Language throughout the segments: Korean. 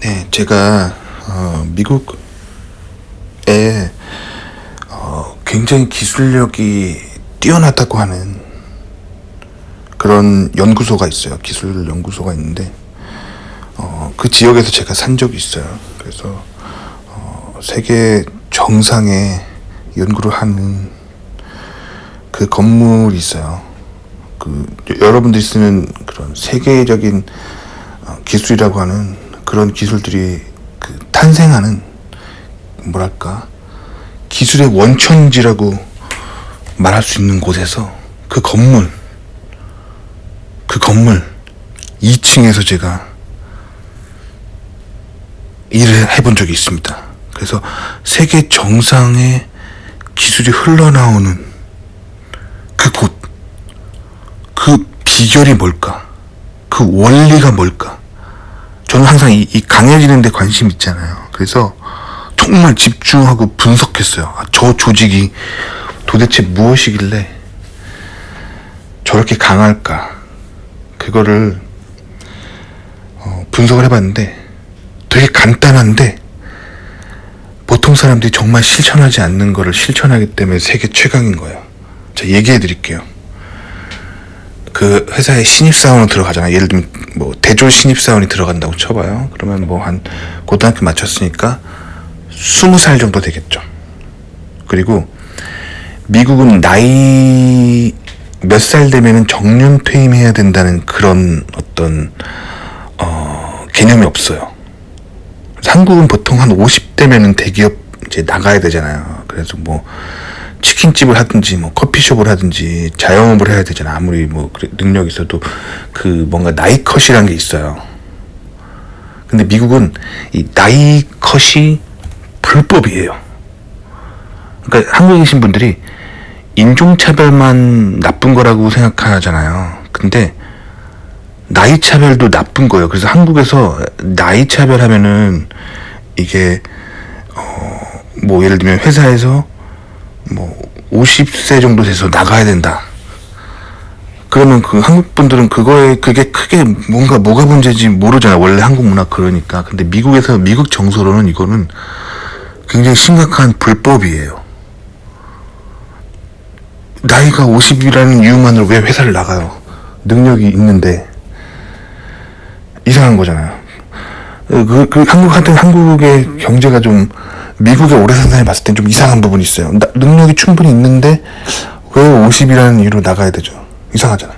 네, 제가 미국에 굉장히 기술력이 뛰어나다고 하는 그런 연구소가 있어요. 기술 연구소가 있는데 그 지역에서 제가 산 적이 있어요. 그래서 세계 정상에 연구를 하는 그 건물이 있어요. 그 여러분들이 쓰는 그런 세계적인 기술이라고 하는 그런 기술들이 그 탄생하는 뭐랄까 기술의 원천지라고 말할 수 있는 곳에서 그 건물 2층에서 제가 일을 해본 적이 있습니다. 그래서 세계 정상의 기술이 흘러나오는 그 곳, 그 비결이 뭘까? 그 원리가 뭘까? 저는 항상 이 강해지는 데 관심 있잖아요. 그래서 정말 집중하고 분석했어요. 저 조직이 도대체 무엇이길래 저렇게 강할까? 그거를 분석을 해봤는데 되게 간단한데 보통 사람들이 정말 실천하지 않는 거를 실천하기 때문에 세계 최강인 거예요. 자, 얘기해 드릴게요. 그 회사에 신입사원으로 들어가잖아요. 예를 들면 뭐 대졸 신입사원이 들어간다고 쳐봐요. 그러면 뭐 한 고등학교 마쳤으니까 20살 정도 되겠죠. 그리고 미국은 나이 몇 살 되면은 정년 퇴임해야 된다는 그런 어떤 개념이 없어요. 한국은 보통 한 50대면은 대기업 이제 나가야 되잖아요. 그래서 뭐 치킨집을 하든지 뭐 커피숍을 하든지 자영업을 해야 되잖아. 아무리 뭐 능력이 있어도 그 뭔가 나이 컷이라는 게 있어요. 근데 미국은 이 나이 컷이 불법이에요. 그러니까 한국에 계신 분들이 인종차별만 나쁜 거라고 생각하잖아요. 근데 나이차별도 나쁜 거예요. 그래서 한국에서 나이차별하면은 이게 뭐 예를 들면 회사에서 뭐 50세 정도 돼서 나가야 된다. 그러면 그 한국 분들은 그게 크게 뭐가 문제인지 모르잖아. 원래 한국 문화 그러니까. 근데 미국에서 미국 정서로는 이거는 굉장히 심각한 불법이에요. 나이가 50이라는 이유만으로 왜 회사를 나가요? 능력이 있는데 이상한 거잖아요. 한국의 경제가 좀 미국에 오래 산 사람이 봤을 땐 좀 이상한 부분이 있어요. 능력이 충분히 있는데 왜 50이라는 이유로 나가야 되죠? 이상하잖아.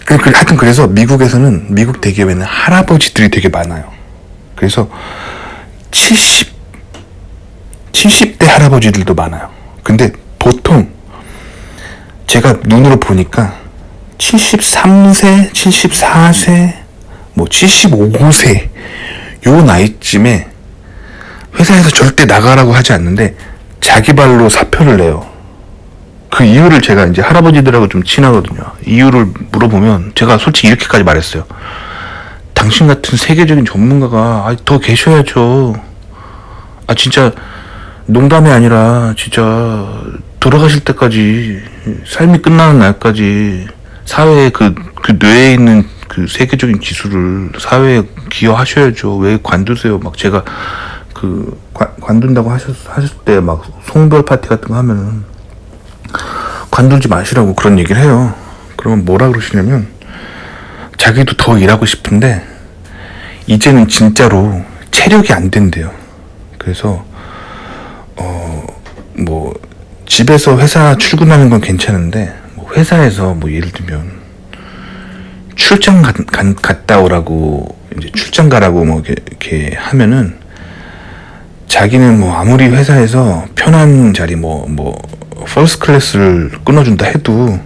하여튼 그래서 미국에서는 미국 대기업에는 할아버지들이 되게 많아요. 그래서 70대 할아버지들도 많아요. 근데 보통 제가 눈으로 보니까 73세, 74세, 뭐 75세 요 나이쯤에 회사에서 절대 나가라고 하지 않는데 자기 발로 사표를 내요. 그 이유를 제가 이제 할아버지들하고 좀 친하거든요. 이유를 물어보면 제가 솔직히 이렇게까지 말했어요. 당신 같은 세계적인 전문가가 더 계셔야죠. 진짜 농담이 아니라 진짜 돌아가실 때까지 삶이 끝나는 날까지 사회에 그 뇌에 있는 그 세계적인 기술을 사회에 기여하셔야죠. 왜 관두세요? 막 제가 그 관둔다고 하셨을 때 막 송별 파티 같은 거 하면은 관두지 마시라고 그런 얘기를 해요. 그러면 뭐라 그러시냐면 자기도 더 일하고 싶은데 이제는 진짜로 체력이 안 된대요. 그래서 뭐 집에서 회사 출근하는 건 괜찮은데 뭐 회사에서 뭐 예를 들면 출장 갔다 오라고 이제 출장 가라고 뭐 이렇게 하면은 자기는 뭐 아무리 회사에서 편한 자리 뭐 퍼스트 클래스를 끊어준다 해도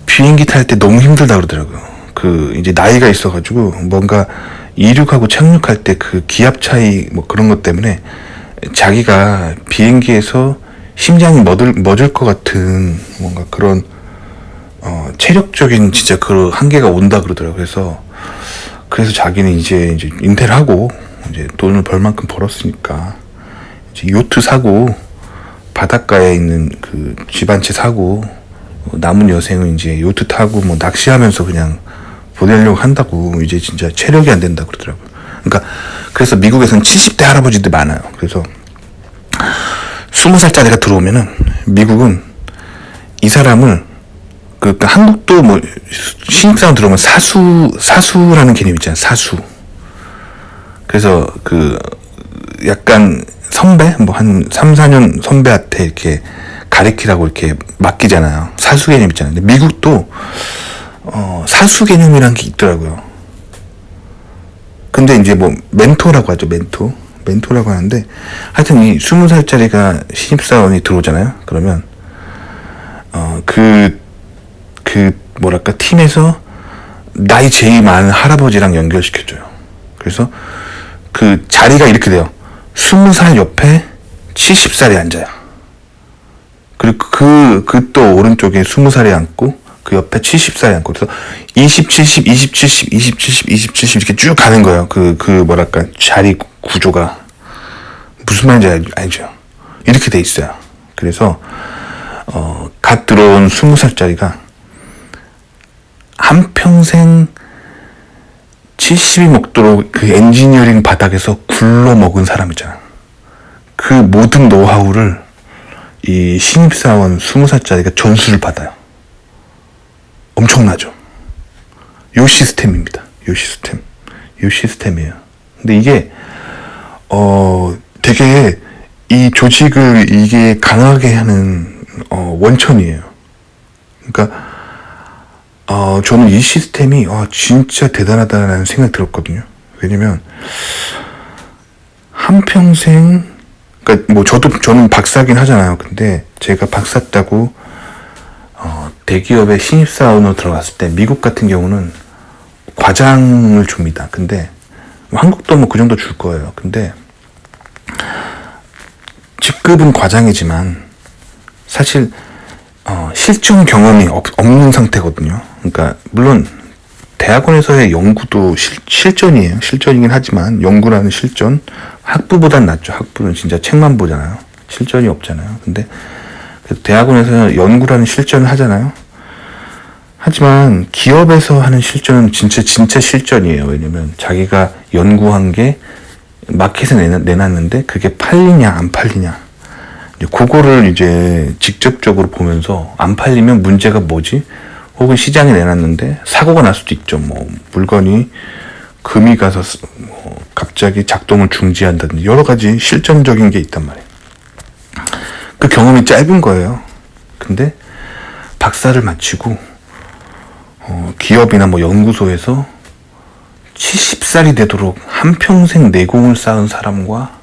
비행기 탈 때 너무 힘들다 그러더라고요. 그 이제 나이가 있어가지고 뭔가 이륙하고 착륙할 때 그 기압 차이 뭐 그런 것 때문에 자기가 비행기에서 심장이 멎을 것 같은 뭔가 그런 체력적인 진짜 그 한계가 온다 그러더라고요. 그래서 자기는 이제 은퇴를 하고 이제 돈을 벌 만큼 벌었으니까 이제 요트 사고 바닷가에 있는 그 집 한 채 사고 남은 여생은 이제 요트 타고 뭐 낚시하면서 그냥 보내려고 한다고. 이제 진짜 체력이 안 된다 그러더라고요. 그러니까 그래서 미국에서는 70대 할아버지들 많아요. 그래서 20살짜리가 들어오면은 미국은 이 사람을 그러니까 한국도 뭐 신입사원 들어오면 사수라는 개념 있잖아요. 사수. 그래서 그 약간 선배 뭐 한 3, 4년 선배한테 이렇게 가르치라고 이렇게 맡기잖아요. 사수 개념 있잖아요. 근데 미국도 사수 개념이란 게 있더라고요. 근데 이제 뭐 멘토라고 하죠. 멘토라고 하는데 하여튼 이 20살짜리가 신입사원이 들어오잖아요. 그러면 뭐랄까 팀에서 나이 제일 많은 할아버지랑 연결시켜줘요. 그래서 그 자리가 이렇게 돼요. 20살 옆에 70살이 앉아요. 그리고 그 또 오른쪽에 20살이 앉고 그 옆에 70살이 앉고 그래서 20, 70, 20, 70, 20, 70, 20, 70 이렇게 쭉 가는 거예요. 뭐랄까 자리 구조가 무슨 말인지 알죠? 이렇게 돼 있어요. 그래서 갓 들어온 20살짜리가 한평생 70이 먹도록 그 엔지니어링 바닥에서 굴러먹은 사람 있잖아. 그 모든 노하우를 이 신입사원 20살짜리가 전수를 받아요. 엄청나죠? 요 시스템입니다. 요 시스템이에요. 근데 이게 되게 이 조직을 이게 강하게 하는 원천이에요. 그러니까 저는 이 시스템이 진짜 대단하다는 생각이 들었거든요. 왜냐면 한평생 그러니까 뭐 저는 박사긴 하잖아요. 근데 제가 박사 따고 대기업에 신입사원으로 들어갔을 때 미국 같은 경우는 과장을 줍니다. 근데 한국도 뭐 그 정도 줄 거예요. 근데 직급은 과장이지만 사실 실전 경험이 없는 상태거든요. 그러니까 물론 대학원에서의 연구도 실전이에요. 실전이긴 하지만 연구라는 실전 학부보단 낫죠. 학부는 진짜 책만 보잖아요. 실전이 없잖아요. 근데 대학원에서 연구라는 실전을 하잖아요. 하지만 기업에서 하는 실전은 진짜 실전이에요. 왜냐면 자기가 연구한 게 마켓에 내놨는데 그게 팔리냐 안 팔리냐 그거를 이제 직접적으로 보면서 안 팔리면 문제가 뭐지? 혹은 시장에 내놨는데 사고가 날 수도 있죠. 뭐 물건이 금이 가서 뭐 갑자기 작동을 중지한다든지 여러 가지 실전적인 게 있단 말이에요. 그 경험이 짧은 거예요. 근데 박사를 마치고 기업이나 뭐 연구소에서 70살이 되도록 한평생 내공을 쌓은 사람과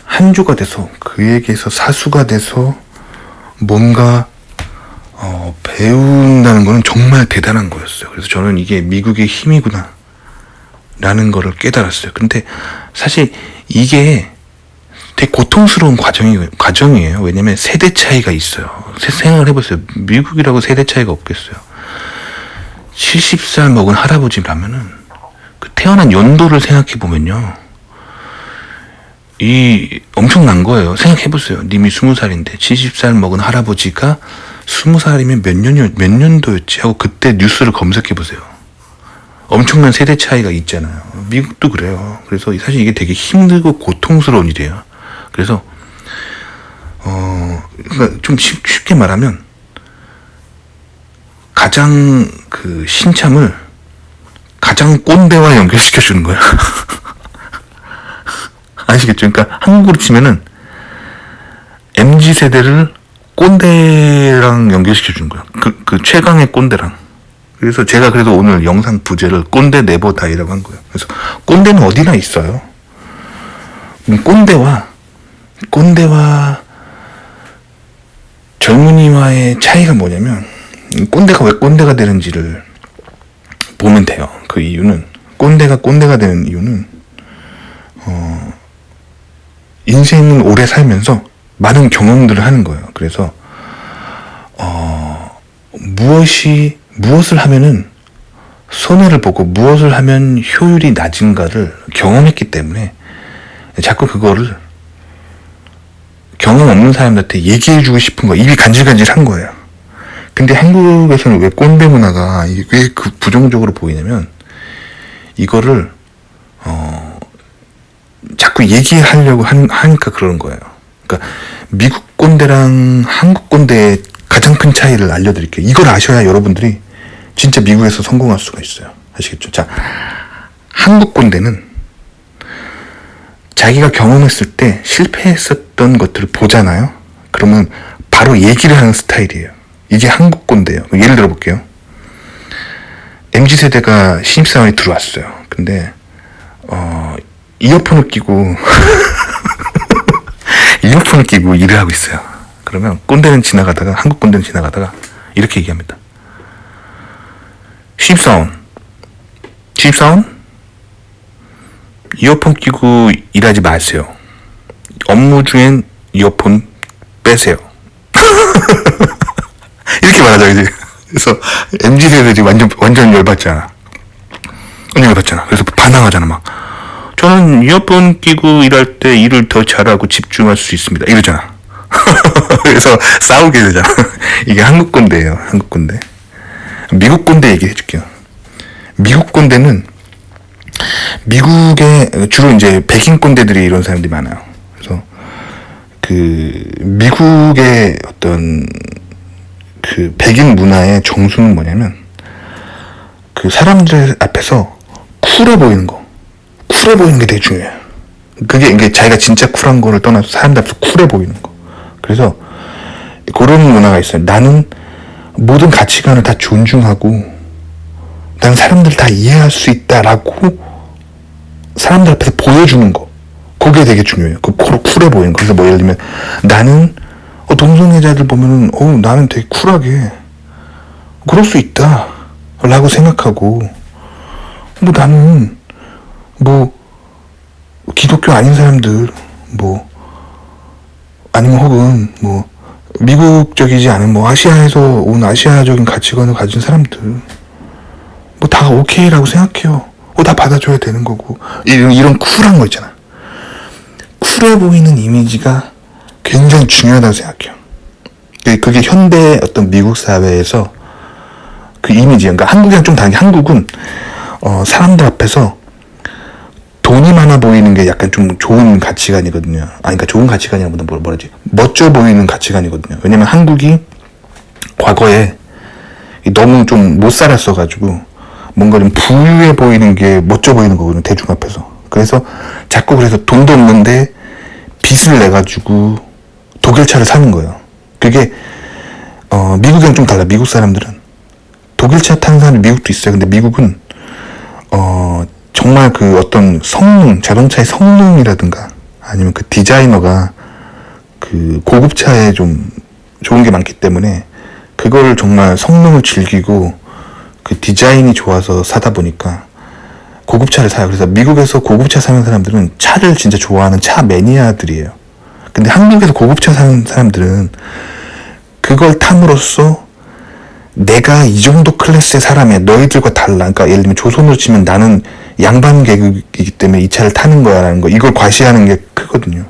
한조가 돼서 그에게서 사수가 돼서 뭔가 배운다는 거는 정말 대단한 거였어요. 그래서 저는 이게 미국의 힘이구나 라는 거를 깨달았어요. 근데 사실 이게 되게 고통스러운 과정이에요. 왜냐면 세대 차이가 있어요. 생각을 해보세요. 미국이라고 세대 차이가 없겠어요. 70살 먹은 할아버지라면은 그 태어난 연도를 생각해 보면요. 엄청난 거예요. 생각해 보세요. 님이 20살인데 70살 먹은 할아버지가 20살이면 몇 년도였지 하고 그때 뉴스를 검색해 보세요. 엄청난 세대 차이가 있잖아요. 미국도 그래요. 그래서 사실 이게 되게 힘들고 고통스러운 일이에요. 그래서 그러니까 좀 쉽게 말하면 가장 그 신참을 가장 꼰대와 연결시켜 주는 거예요. 아시겠죠? 그러니까 한국으로 치면은 MZ 세대를 꼰대랑 연결시켜 주는 거예요. 그 최강의 꼰대랑. 그래서 제가 그래도 오늘 영상 부제를 꼰대 네버 다이라고 한 거예요. 그래서 꼰대는 어디나 있어요. 꼰대와 젊은이와의 차이가 뭐냐면 꼰대가 왜 꼰대가 되는지를 보면 돼요. 그 이유는 꼰대가 되는 이유는 인생을 오래 살면서 많은 경험들을 하는 거예요. 그래서 무엇을 하면은 손해를 보고 무엇을 하면 효율이 낮은가를 경험했기 때문에 자꾸 그거를 경험 없는 사람들한테 얘기해주고 싶은 거예요. 입이 간질간질한 거예요. 근데 한국에서는 왜 꼰대 문화가 왜 그 부정적으로 보이냐면 이거를 자꾸 얘기하려고 하니까 그러는 거예요. 그러니까 미국 꼰대랑 한국 꼰대의 가장 큰 차이를 알려드릴게요. 이걸 아셔야 여러분들이 진짜 미국에서 성공할 수가 있어요. 아시겠죠? 자, 한국 꼰대는 자기가 경험했을 때 실패했었던 것들을 보잖아요. 그러면 바로 얘기를 하는 스타일이에요. 이게 한국 꼰대예요. 예를 들어 볼게요. MZ세대가 신입사원에 들어왔어요. 근데 이어폰을 끼고 이어폰을 끼고 일을 하고 있어요. 그러면 꼰대는 지나가다가, 한국 꼰대는 지나가다가 이렇게 얘기합니다. 신입사원 이어폰 끼고 일하지 마세요. 업무 중엔 이어폰 빼세요. 이렇게 말하죠, 이제. 그래서 MZ세대들이 완전 열받잖아. 그래서 반항하잖아, 막. 저는 이어폰 끼고 일할 때 일을 더 잘하고 집중할 수 있습니다. 이러잖아. 그래서 싸우게 되잖아. 이게 한국 꼰대예요, 한국 꼰대. 미국 꼰대 얘기해 줄게요. 미국 꼰대는 미국에 주로 이제 백인 꼰대들이 이런 사람들이 많아요. 그래서 그 미국의 어떤 그 백인 문화의 정수는 뭐냐면 그 사람들 앞에서 쿨해 보이는 거. 쿨해 보이는 게 되게 중요해요. 그게 이게 자기가 진짜 쿨한 거를 떠나서 사람들 앞에서 쿨해 보이는 거. 그래서 그런 문화가 있어요. 나는 모든 가치관을 다 존중하고 나는 사람들을 다 이해할 수 있다라고 사람들 앞에서 보여주는 거. 그게 되게 중요해요. 그 쿨해 보이는 거. 그래서 뭐 예를 들면 나는 동성애자들 보면은 나는 되게 쿨하게 그럴 수 있다 라고 생각하고 뭐 나는 뭐 기독교 아닌 사람들 뭐 아니면 혹은 뭐 미국적이지 않은 뭐 아시아에서 온 아시아적인 가치관을 가진 사람들 뭐 다 오케이라고 생각해요. 다 받아줘야 되는 거고 이런 쿨한 거 있잖아. 쿨해 보이는 이미지가 굉장히 중요하다고 생각해요. 그게 현대 어떤 미국 사회에서 그 이미지, 그러니까 한국이랑 좀 다른 게 한국은 사람들 앞에서 돈이 많아 보이는 게 약간 좀 좋은 가치관이거든요. 그러니까 좋은 가치관이라보다 뭐라지? 멋져 보이는 가치관이거든요. 왜냐면 한국이 과거에 너무 좀 못 살았어가지고 뭔가 좀 부유해 보이는 게 멋져 보이는 거거든요. 대중 앞에서. 그래서 자꾸 그래서 돈도 없는데 빚을 내가지고 독일차를 사는 거예요. 그게 미국이랑 좀 달라. 미국 사람들은 독일차 타는 사람이 미국도 있어요. 근데 미국은 정말 그 어떤 성능, 자동차의 성능이라든가 아니면 그 디자이너가 그 고급차에 좀 좋은 게 많기 때문에 그걸 정말 성능을 즐기고 그 디자인이 좋아서 사다 보니까 고급차를 사요. 그래서 미국에서 고급차 사는 사람들은 차를 진짜 좋아하는 차 매니아들이에요. 근데 한국에서 고급차 사는 사람들은 그걸 탐으로써 내가 이 정도 클래스의 사람이야. 너희들과 달라. 그러니까 예를 들면 조선으로 치면 나는 양반 계급이기 때문에 이 차를 타는 거야라는 거. 이걸 과시하는 게 크거든요.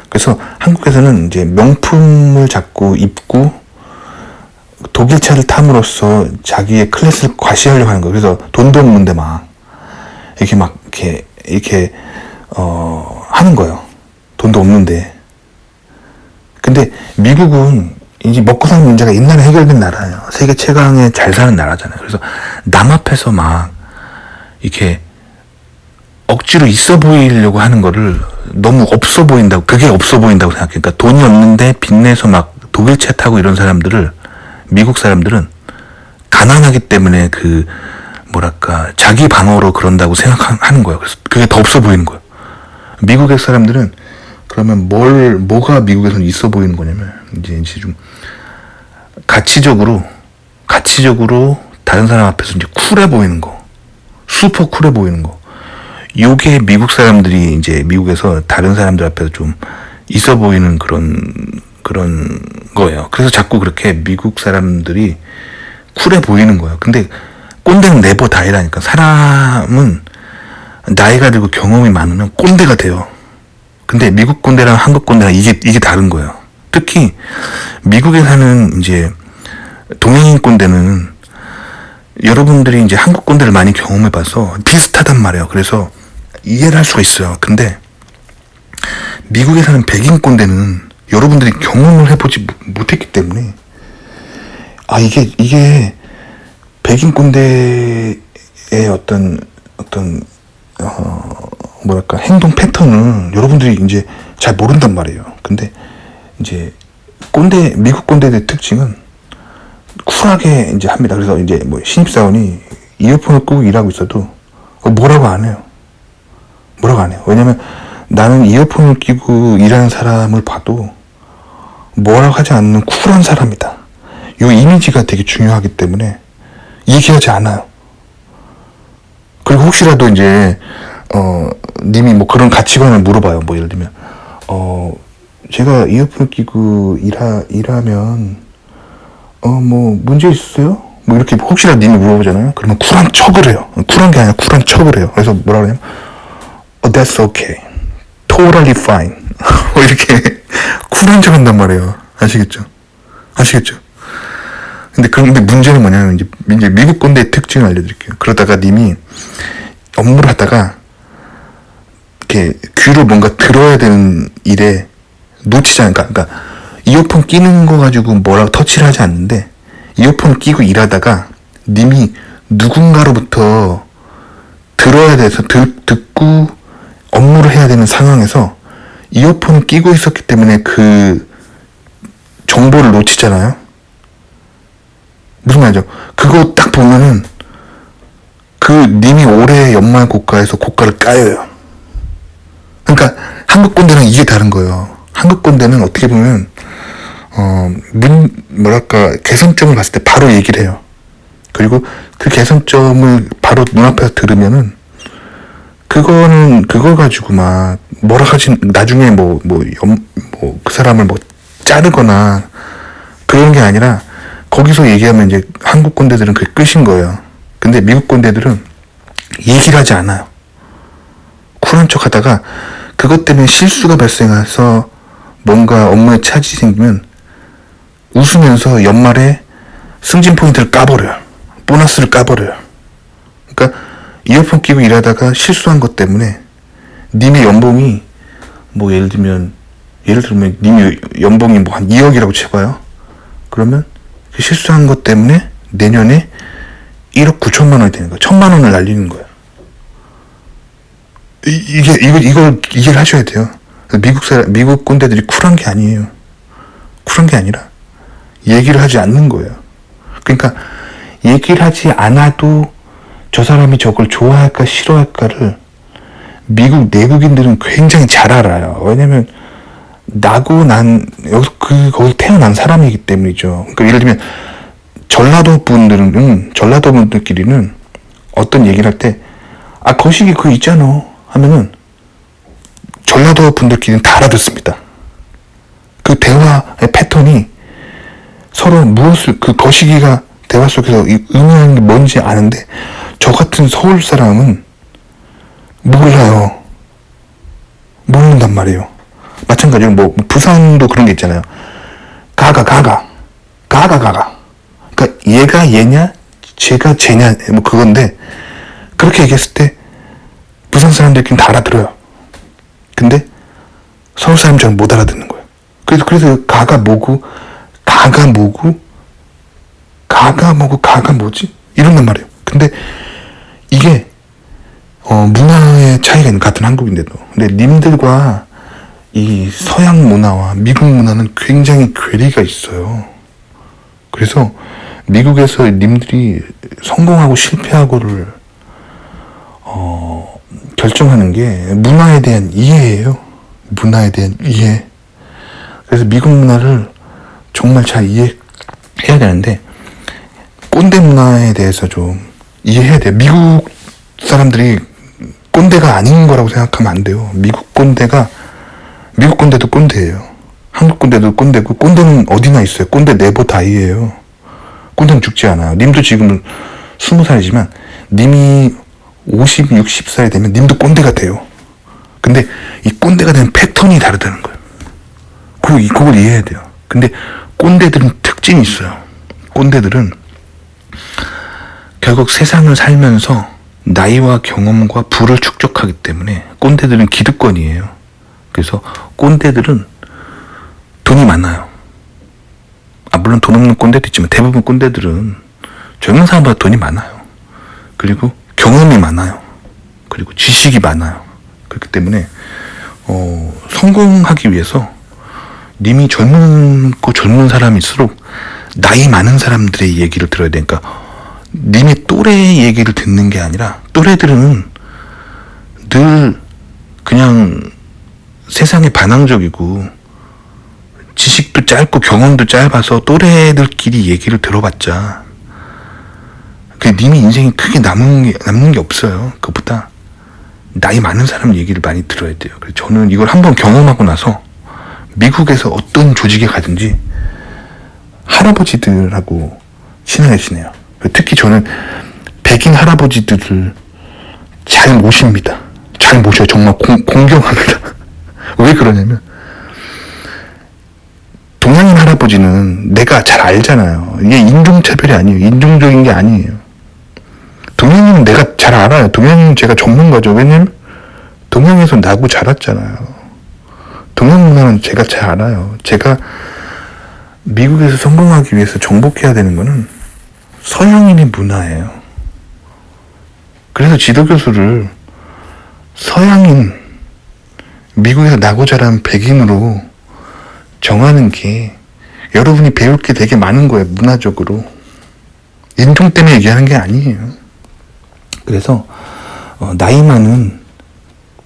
그래서 한국에서는 이제 명품을 자꾸 입고 독일차를 탐으로써 자기의 클래스를 과시하려고 하는 거예요. 그래서 돈도 없는데 막 이렇게 하는 거예요. 돈도 없는데. 근데 미국은 이제 먹고 사는 문제가 옛날에 해결된 나라예요. 세계 최강의 잘 사는 나라잖아요. 그래서 남 앞에서 막 이렇게 억지로 있어 보이려고 하는 거를 너무 없어 보인다고, 그게 없어 보인다고 생각해요. 그러니까 돈이 없는데 빚내서 막 독일차 타고 이런 사람들을 미국 사람들은 가난하기 때문에 그 뭐랄까 자기 방어로 그런다고 생각하는 거예요. 그래서 그게 더 없어 보이는 거예요. 미국의 사람들은 그러면 뭐가 미국에서는 있어 보이는 거냐면 이제 좀 가치적으로 다른 사람 앞에서 이제 쿨해 보이는 거, 슈퍼 쿨해 보이는 거. 요게 미국 사람들이 이제 미국에서 다른 사람들 앞에서 좀 있어 보이는 그런 거예요. 그래서 자꾸 그렇게 미국 사람들이 쿨해 보이는 거예요. 근데 꼰대는 네버 다이라니까. 사람은 나이가 들고 경험이 많으면 꼰대가 돼요. 근데 미국 꼰대랑 한국 꼰대랑 이게 다른 거예요. 특히 미국에 사는 이제 동양인 꼰대는 여러분들이 이제 한국 꼰대를 많이 경험해봐서 비슷하단 말이에요. 그래서 이해를 할 수가 있어요. 근데 미국에 사는 백인 꼰대는 여러분들이 경험을 해보지 못했기 때문에, 이게 백인 꼰대의 어떤 뭐랄까 행동 패턴을 여러분들이 이제 잘 모른단 말이에요. 근데 이제 미국 꼰대의 특징은 쿨하게 이제 합니다. 그래서 이제 뭐 신입사원이 이어폰을 끄고 일하고 있어도 뭐라고 안 해요. 왜냐면 나는 이어폰을 끼고 일하는 사람을 봐도 뭐라고 하지 않는 쿨한 사람이다. 이 이미지가 되게 중요하기 때문에 얘기하지 않아요. 그리고 혹시라도 이제 님이 뭐 그런 가치관을 물어봐요. 뭐 예를 들면 제가 이어폰 끼고 일하면 뭐 문제 있으세요? 뭐 이렇게 혹시라도 님이 물어보잖아요. 그러면 쿨한 척을 해요. 쿨한 게 아니라 쿨한 척을 해요. 그래서 뭐라 그러냐면 that's okay, totally fine 뭐 이렇게 쿨한 척 한단 말이에요. 아시겠죠? 근데 문제는 뭐냐면 이제 미국 꼰대의 특징을 알려드릴게요. 그러다가 님이 업무를 하다가 이렇게 귀로 뭔가 들어야 되는 일에 놓치지 않을까. 그러니까 이어폰 끼는 거 가지고 뭐라고 터치를 하지 않는데, 이어폰을 끼고 일하다가 님이 누군가로부터 들어야 돼서 듣고 업무를 해야 되는 상황에서 이어폰을 끼고 있었기 때문에 그 정보를 놓치잖아요. 무슨 말이죠? 그거 딱 보면은 님이 올해 연말 고가에서 고가를 까여요. 그러니까 한국 꼰대랑 이게 다른 거예요. 한국 꼰대는 어떻게 보면 개선점을 봤을 때 바로 얘기를 해요. 그리고 그 개선점을 바로 눈앞에서 들으면은 그걸 가지고 막 뭐라 하지, 나중에 그 사람을 뭐 자르거나 그런 게 아니라 거기서 얘기하면 이제 한국 꼰대들은 그게 끝인 거예요. 근데 미국 꼰대들은 얘기를 하지 않아요. 쿨한 척 하다가 그것 때문에 실수가 발생해서 뭔가 업무에 차질이 생기면 웃으면서 연말에 승진 포인트를 까버려요. 보너스를 까버려요. 그러니까 이어폰 끼고 일하다가 실수한 것 때문에 님의 연봉이 뭐 예를 들면 님의 연봉이 뭐 한 2억이라고 쳐봐요. 그러면 그 실수한 것 때문에 내년에 1억 9천만 원이 되는 거예요. 1,000만 원을 날리는 거예요. 이걸 이해를 하셔야 돼요. 미국 꼰대들이 쿨한 게 아니에요. 쿨한 게 아니라 얘기를 하지 않는 거예요. 그러니까 얘기를 하지 않아도 저 사람이 저걸 좋아할까 싫어할까를 미국 내국인들은 굉장히 잘 알아요. 왜냐면 거기 태어난 사람이기 때문이죠. 그러니까 예를 들면 전라도 분들끼리는 어떤 얘기를 할 때 거시기 그거 있잖아 하면은 전라도 분들끼리는 다 알아듣습니다. 그 대화의 패턴이 서로 그 거시기가 대화 속에서 의미하는 게 뭔지 아는데, 저 같은 서울 사람은 몰라요. 모른단 말이에요. 마찬가지로 뭐 부산도 그런 게 있잖아요. 가가. 그러니까 얘가 얘냐, 쟤가 쟤냐, 뭐 그건데, 그렇게 얘기했을 때 부산 사람들끼리 다 알아들어요. 근데 서울 사람들은 못 알아듣는 거예요. 그래서 가가 뭐고 뭐지? 이런단 말이에요. 근데 이게 문화의 차이가 있는, 같은 한국인데도. 근데 님들과 이 서양 문화와 미국 문화는 굉장히 괴리가 있어요. 그래서 미국에서 님들이 성공하고 실패하고를 결정하는 게 문화에 대한 이해예요. 문화에 대한 이해. 그래서 미국 문화를 정말 잘 이해해야 되는데, 꼰대 문화에 대해서 좀 이해해야 돼요. 미국 사람들이 꼰대가 아닌 거라고 생각하면 안 돼요. 미국 꼰대도 꼰대예요. 한국 꼰대도 꼰대고, 꼰대는 어디나 있어요. 꼰대 네버 다이예요. 꼰대는 죽지 않아요. 님도 지금 20살이지만 님이 50, 60살이 되면 님도 꼰대가 돼요. 근데 이 꼰대가 되는 패턴이 다르다는 거예요. 그걸 이해해야 돼요. 근데 꼰대들은 특징이 있어요. 꼰대들은 결국 세상을 살면서 나이와 경험과 부를 축적하기 때문에 꼰대들은 기득권이에요. 그래서 꼰대들은 돈이 많아요. 물론 돈 없는 꼰대도 있지만 대부분 꼰대들은 젊은 사람보다 돈이 많아요. 그리고 경험이 많아요. 그리고 지식이 많아요. 그렇기 때문에 성공하기 위해서 님이 젊은 사람일수록 나이 많은 사람들의 얘기를 들어야 되니까 님의 또래의 얘기를 듣는 게 아니라 또래들은 늘 그냥 세상에 반항적이고 지식도 짧고 경험도 짧아서 또래들끼리 얘기를 들어봤자 님이 인생이 크게 남는 게 없어요. 그것보다 나이 많은 사람 얘기를 많이 들어야 돼요. 그래서 저는 이걸 한번 경험하고 나서 미국에서 어떤 조직에 가든지 할아버지들하고 친하게 지내요. 특히 저는 백인 할아버지들을 잘 모십니다. 잘 모셔요. 정말 공경합니다. 왜 그러냐면 동양인 할아버지는 내가 잘 알잖아요. 이게 인종차별이 아니에요. 인종적인 게 아니에요. 동양인은 내가 잘 알아요. 동양인은 제가 전문가죠. 왜냐면 동양에서 나고 자랐잖아요. 동양 문화는 제가 잘 알아요. 제가 미국에서 성공하기 위해서 정복해야 되는 거는 서양인의 문화예요. 그래서 지도교수를 서양인, 미국에서 나고 자란 백인으로 정하는 게 여러분이 배울 게 되게 많은 거예요. 문화적으로. 인종 때문에 얘기하는 게 아니에요. 그래서 나이 많은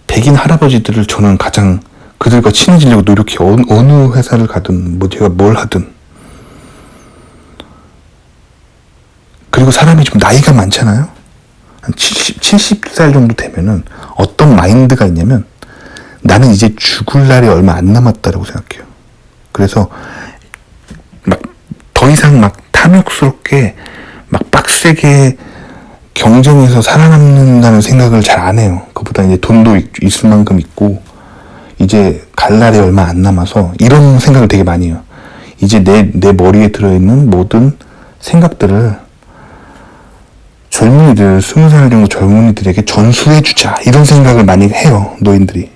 백인 할아버지들을 저는 가장 그들과 친해지려고 노력해요. 어느 회사를 가든 제가 뭘 하든. 그리고 사람이 좀 나이가 많잖아요. 한 70살 정도 되면은 어떤 마인드가 있냐면 나는 이제 죽을 날이 얼마 안 남았다라고 생각해요. 그래서 막 더 이상 막 탐욕스럽게 막 빡세게 경쟁에서 살아남는다는 생각을 잘 안 해요. 그보다 이제 돈도 있을 만큼 있고 이제 갈 날이 얼마 안 남아서 이런 생각을 되게 많이 해요. 이제 내 머리에 들어있는 모든 생각들을 젊은이들, 20살 정도 젊은이들에게 전수해주자 이런 생각을 많이 해요. 노인들이.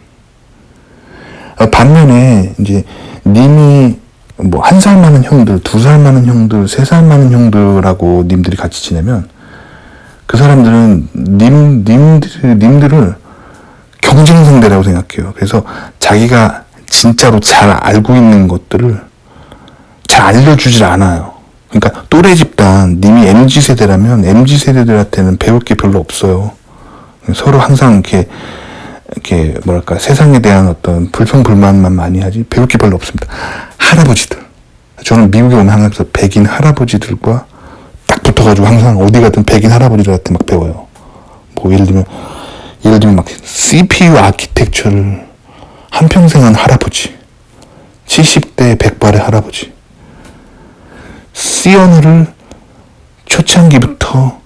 반면에 이제 님이 뭐 1살 많은 형들, 2살 많은 형들, 3살 많은 형들하고 님들이 같이 지내면 그 사람들은 님들을 경쟁 상대라고 생각해요. 그래서 자기가 진짜로 잘 알고 있는 것들을 잘 알려주질 않아요. 그러니까 또래 집단, 님이 MZ세대라면 MZ세대들한테는 배울 게 별로 없어요. 서로 항상 이렇게 뭐랄까 세상에 대한 어떤 불평불만만 많이 하지 배울 게 별로 없습니다. 할아버지들, 저는 미국에 오면 항상 백인 할아버지들과 딱 붙어가지고 항상 어디 가든 백인 할아버지들한테 막 배워요. 뭐 예를 들면 막 CPU 아키텍처를 한평생 한 할아버지, 70대 백발의 할아버지, C 언어를 초창기부터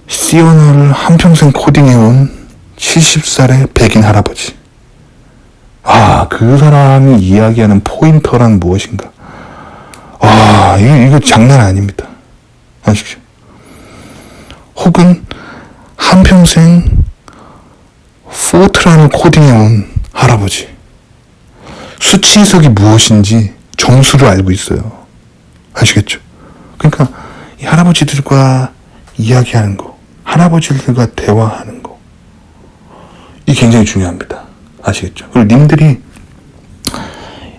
C 언어를 한평생 코딩해온 70살의 백인 할아버지. 그 사람이 이야기하는 포인터란 무엇인가. 이거 장난 아닙니다. 아시죠? 혹은 한평생 포트란을 코딩해온 할아버지. 수치 해석이 무엇인지 정수를 알고 있어요. 아시겠죠? 그러니까 이 할아버지들과 이야기하는 거, 할아버지들과 대화하는 거, 이게 굉장히 중요합니다. 아시겠죠? 그리고 님들이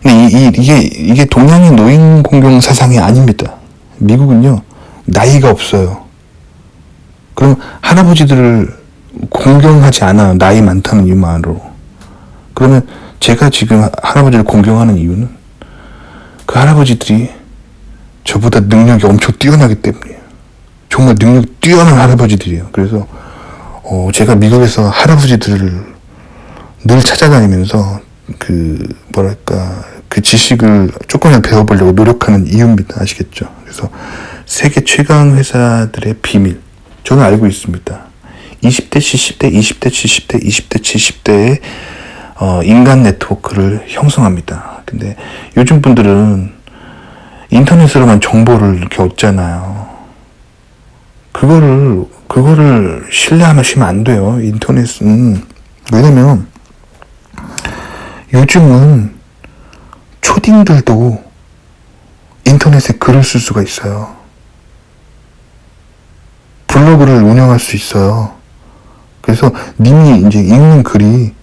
이게 동양의 노인 공경 사상이 아닙니다. 미국은요 나이가 없어요. 그럼 할아버지들을 공경하지 않아요. 나이 많다는 이유만으로. 그러면 제가 지금 할아버지를 공경하는 이유는 그 할아버지들이 저보다 능력이 엄청 뛰어나기 때문이에요. 정말 능력이 뛰어난 할아버지들이에요. 그래서 제가 미국에서 할아버지들을 늘 찾아다니면서 그 지식을 조금이라도 배워보려고 노력하는 이유입니다. 아시겠죠? 그래서 세계 최강 회사들의 비밀 저는 알고 있습니다. 20대, 70대, 20대, 70대, 20대, 70대의 인간 네트워크를 형성합니다. 근데 요즘 분들은 인터넷으로만 정보를 이렇게 얻잖아요. 그거를 신뢰하시면 안 돼요. 인터넷은. 왜냐면 요즘은 초딩들도 인터넷에 글을 쓸 수가 있어요. 블로그를 운영할 수 있어요. 그래서 님이 이제 읽는 글이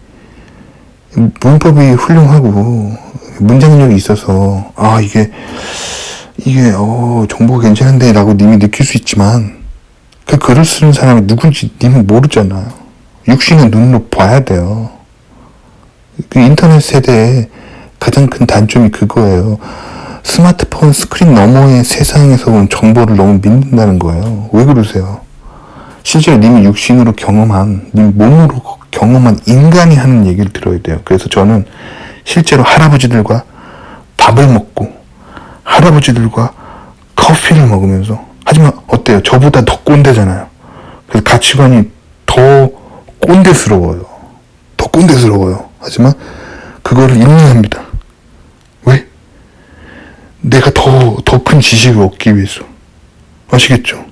문법이 훌륭하고 문장력이 있어서 이게 정보가 괜찮은데 라고 님이 느낄 수 있지만 그 글을 쓰는 사람이 누군지 님은 모르잖아요. 육신의 눈으로 봐야 돼요. 그 인터넷 세대의 가장 큰 단점이 그거예요. 스마트폰 스크린 너머의 세상에서 온 정보를 너무 믿는다는 거예요. 왜 그러세요? 실제로 님이 육신으로 경험한, 님 몸으로 경험한 인간이 하는 얘기를 들어야 돼요. 그래서 저는 실제로 할아버지들과 밥을 먹고 할아버지들과 커피를 먹으면서, 하지만 어때요? 저보다 더 꼰대잖아요. 그래서 가치관이 더 꼰대스러워요. 더 꼰대스러워요. 하지만 그거를 인내합니다. 왜? 내가 더 큰 지식을 얻기 위해서. 아시겠죠?